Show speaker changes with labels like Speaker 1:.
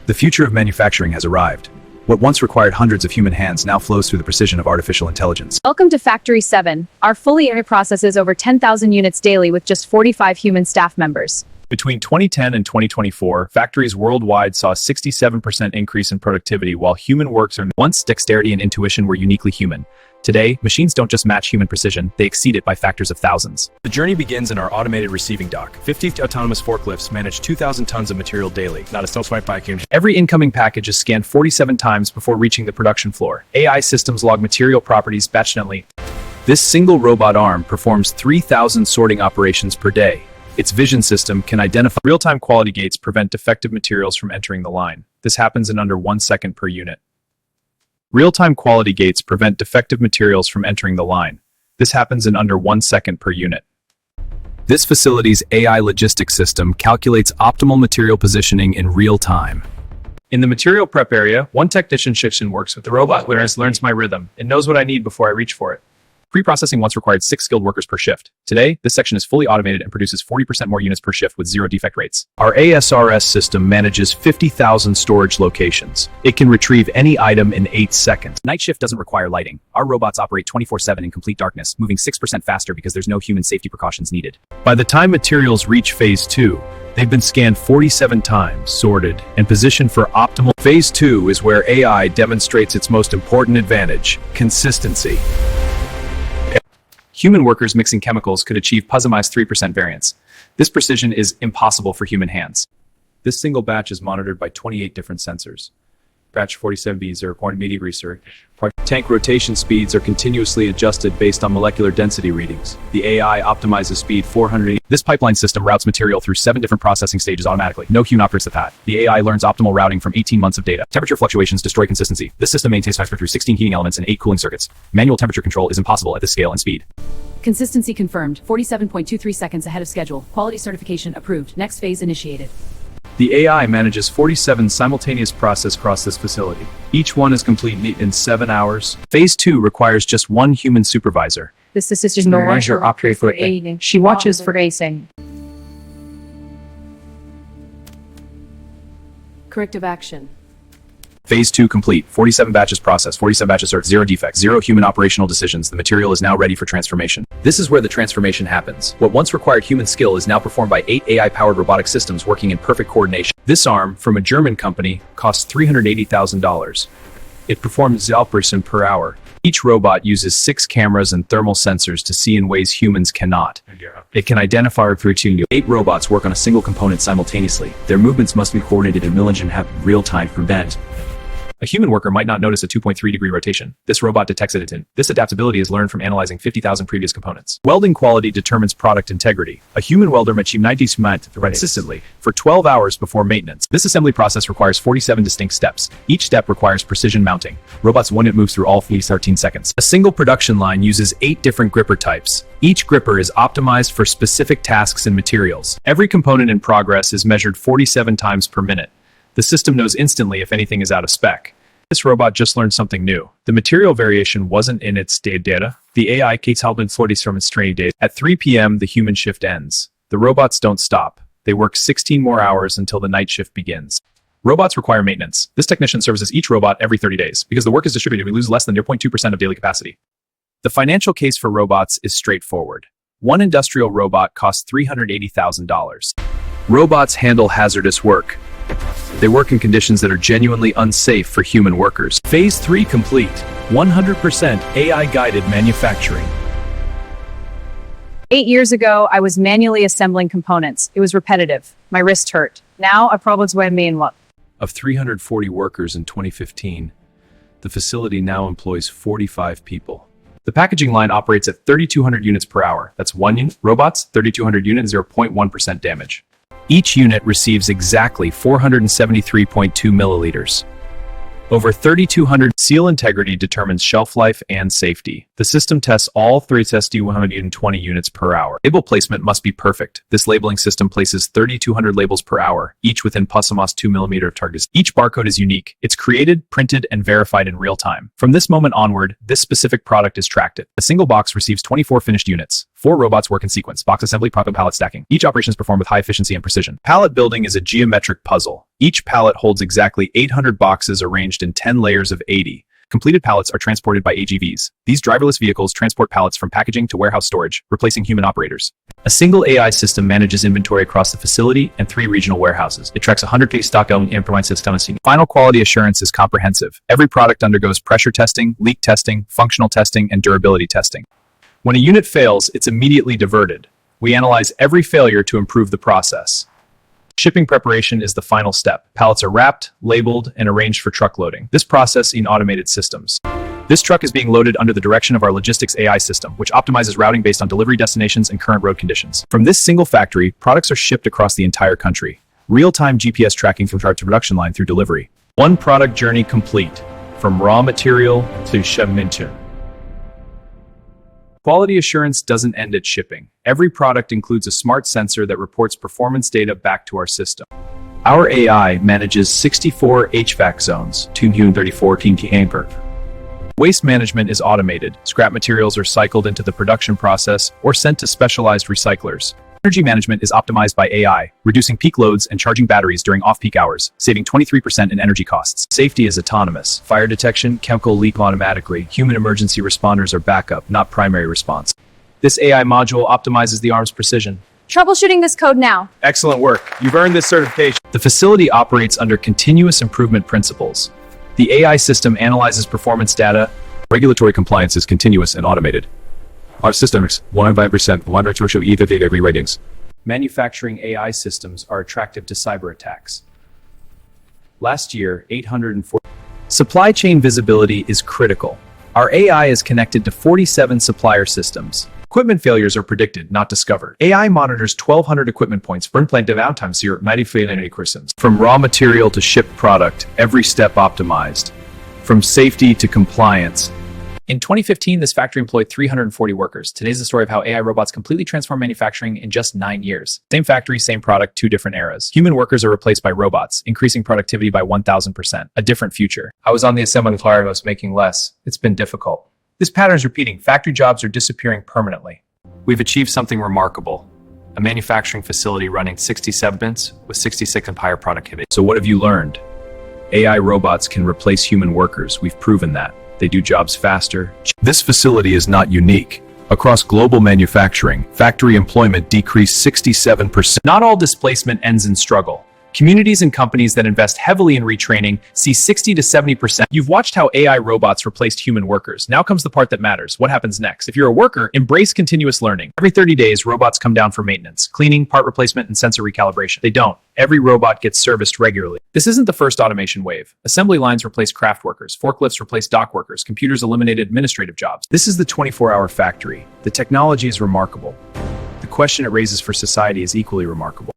Speaker 1: The future of manufacturing has arrived. What once required hundreds of human hands now flows through the precision of artificial intelligence.
Speaker 2: Welcome to Factory 7. Our fully AI processes over 10,000 units daily with just 45 human staff members.
Speaker 3: Between 2010 and 2024, factories worldwide saw a 67% increase in productivity while human works are once dexterity and intuition were uniquely human. Today, machines don't just match human precision, they exceed it by factors of thousands. The journey begins in our automated receiving dock. 50 autonomous forklifts manage 2,000 tons of material daily. Not a self-swipe package. Every incoming package is scanned 47 times before reaching the production floor. AI systems log material properties batch-nightly. This single robot arm performs 3,000 sorting operations per day. Its vision system can identify real-time quality gates prevent defective materials from entering the line. This happens in under 1 second per unit. Real-time quality gates prevent defective materials from entering the line. This happens in under 1 second per unit. This facility's AI logistics system calculates optimal material positioning in real time. In the material prep area, one technician works with the robot, whereas learns my rhythm. It knows what I need before I reach for it. Pre-processing once required 6 skilled workers per shift. Today, this section is fully automated and produces 40% more units per shift with 0 defect rates. Our ASRS system manages 50,000 storage locations. It can retrieve any item in 8 seconds. Night shift doesn't require lighting. Our robots operate 24/7 in complete darkness, moving 6% faster because there's no human safety precautions needed. By the time materials reach Phase 2, they've been scanned 47 times, sorted, and positioned for optimal. Phase 2 is where AI demonstrates its most important advantage: consistency. Human workers mixing chemicals could achieve +3% variance. This precision is impossible for human hands. This single batch is monitored by 28 different sensors. Batch 47B 0.8 research. Tank rotation speeds are continuously adjusted based on molecular density readings. The AI optimizes speed 480. This pipeline system routes material through 7 different processing stages automatically. No human operates the pad. The AI learns optimal routing from 18 months of data. Temperature fluctuations destroy consistency. This system maintains temperature through 16 heating elements and 8 cooling circuits. Manual temperature control is impossible at this scale and speed.
Speaker 4: Consistency confirmed. 47.23 seconds ahead of schedule. Quality certification approved. Next phase initiated.
Speaker 3: The AI manages 47 simultaneous processes across this facility. Each one is complete in 7 hours. Phase 2 requires just 1 human supervisor.
Speaker 2: This assistant manager operates for aiding. She watches for acing.
Speaker 4: Corrective action.
Speaker 3: Phase 2 complete. 47 batches processed. 47 batches served. 0 defects. 0 human operational decisions. The material is now ready for transformation. This is where the transformation happens. What once required human skill is now performed by 8 AI-powered robotic systems working in perfect coordination. This arm, from a German company, costs $380,000. It performs 0% per hour. Each robot uses 6 cameras and thermal sensors to see in ways humans cannot. It can identify or routine. 8 robots work on a single component simultaneously. Their movements must be coordinated in millions and have real-time prevent. A human worker might not notice a 2.3-degree rotation. This robot detects it. This adaptability is learned from analyzing 50,000 previous components. Welding quality determines product integrity. A human welder may achieve 90% consistently for 12 hours before maintenance. This assembly process requires 47 distinct steps. Each step requires precision mounting. Robot's 1 unit moves through all 13 seconds. A single production line uses 8 different gripper types. Each gripper is optimized for specific tasks and materials. Every component in progress is measured 47 times per minute. The system knows instantly if anything is out of spec. This robot just learned something new. The material variation wasn't in its data. The AI keeps helping floaties from its training days. At 3 p.m., the human shift ends. The robots don't stop. They work 16 more hours until the night shift begins. Robots require maintenance. This technician services each robot every 30 days. Because the work is distributed, we lose less than 0.2% of daily capacity. The financial case for robots is straightforward. One industrial robot costs $380,000. Robots handle hazardous work. They work in conditions that are genuinely unsafe for human workers. Phase 3 complete. 100% AI-guided manufacturing.
Speaker 2: 8 years ago, I was manually assembling components. It was repetitive. My wrist hurt. Now, I probably where me and what?
Speaker 3: Of 340 workers in 2015, the facility now employs 45 people. The packaging line operates at 3,200 units per hour. That's 1 unit. Robots, 3,200 units, 0.1% damage. Each unit receives exactly 473.2 milliliters. Over 3,200. Seal integrity determines shelf life and safety. The system tests all 120 units per hour. Label placement must be perfect. This labeling system places 3,200 labels per hour, each within ± 2 mm of targets. Each barcode is unique. It's created, printed, and verified in real time. From this moment onward, this specific product is tracked. A single box receives 24 finished units. 4 robots work in sequence: box assembly, product pallet stacking. Each operation is performed with high efficiency and precision. Pallet building is a geometric puzzle. Each pallet holds exactly 800 boxes arranged in 10 layers of 80. Completed pallets are transported by AGVs. These driverless vehicles transport pallets from packaging to warehouse storage, replacing human operators. A single AI system manages inventory across the facility and 3 regional warehouses. It tracks 100 piece stock and provides systems. Final quality assurance is comprehensive. Every product undergoes pressure testing, leak testing, functional testing, and durability testing. When a unit fails, it's immediately diverted. We analyze every failure to improve the process. Shipping preparation is the final step. Pallets are wrapped, labeled, and arranged for truck loading. This process in automated systems. This truck is being loaded under the direction of our logistics AI system, which optimizes routing based on delivery destinations and current road conditions. From this single factory, products are shipped across the entire country. Real-time GPS tracking from start to production line through delivery. One product journey complete, from raw material to shipment. Quality assurance doesn't end at shipping. Every product includes a smart sensor that reports performance data back to our system. Our AI manages 64 HVAC zones, 234 per. Waste management is automated. Scrap materials are cycled into the production process or sent to specialized recyclers. Energy management is optimized by AI, reducing peak loads and charging batteries during off-peak hours, saving 23% in energy costs. Safety is autonomous. Fire detection, chemical leak automatically. Human emergency responders are backup, not primary response. This AI module optimizes the arm's precision.
Speaker 2: Troubleshooting this code now.
Speaker 3: Excellent work. You've earned this certification. The facility operates under continuous improvement principles. The AI system analyzes performance data.
Speaker 1: Regulatory compliance is continuous and automated. Our systems, 100% show either data ratings.
Speaker 3: Manufacturing AI systems are attractive to cyber attacks. Last year, 840. Supply chain visibility is critical. Our AI is connected to 47 supplier systems. Equipment failures are predicted, not discovered. AI monitors 1,200 equipment points for implant downtime 0.94%. From raw material to shipped product, every step optimized. From safety to compliance. In 2015, this factory employed 340 workers. Today's the story of how AI robots completely transform manufacturing in just 9 years. Same factory, same product, 2 different eras. Human workers are replaced by robots, increasing productivity by 1,000%. A different future. I was on the assembly floor, I was making less. It's been difficult. This pattern is repeating. Factory jobs are disappearing permanently. We've achieved something remarkable. A manufacturing facility running 67 bins with 66 and higher productivity. So what have you learned? AI robots can replace human workers. We've proven that. They do jobs faster.
Speaker 1: This facility is not unique. Across global manufacturing, factory employment decreased 67%.
Speaker 3: Not all displacement ends in struggle. Communities and companies that invest heavily in retraining see 60 to 70%. You've watched how AI robots replaced human workers. Now comes the part that matters. What happens next? If you're a worker, embrace continuous learning. Every 30 days, robots come down for maintenance, cleaning, part replacement, and sensor recalibration. They don't. Every robot gets serviced regularly. This isn't the first automation wave. Assembly lines replace craft workers. Forklifts replace dock workers. Computers eliminate administrative jobs. This is the 24-hour factory. The technology is remarkable. The question it raises for society is equally remarkable.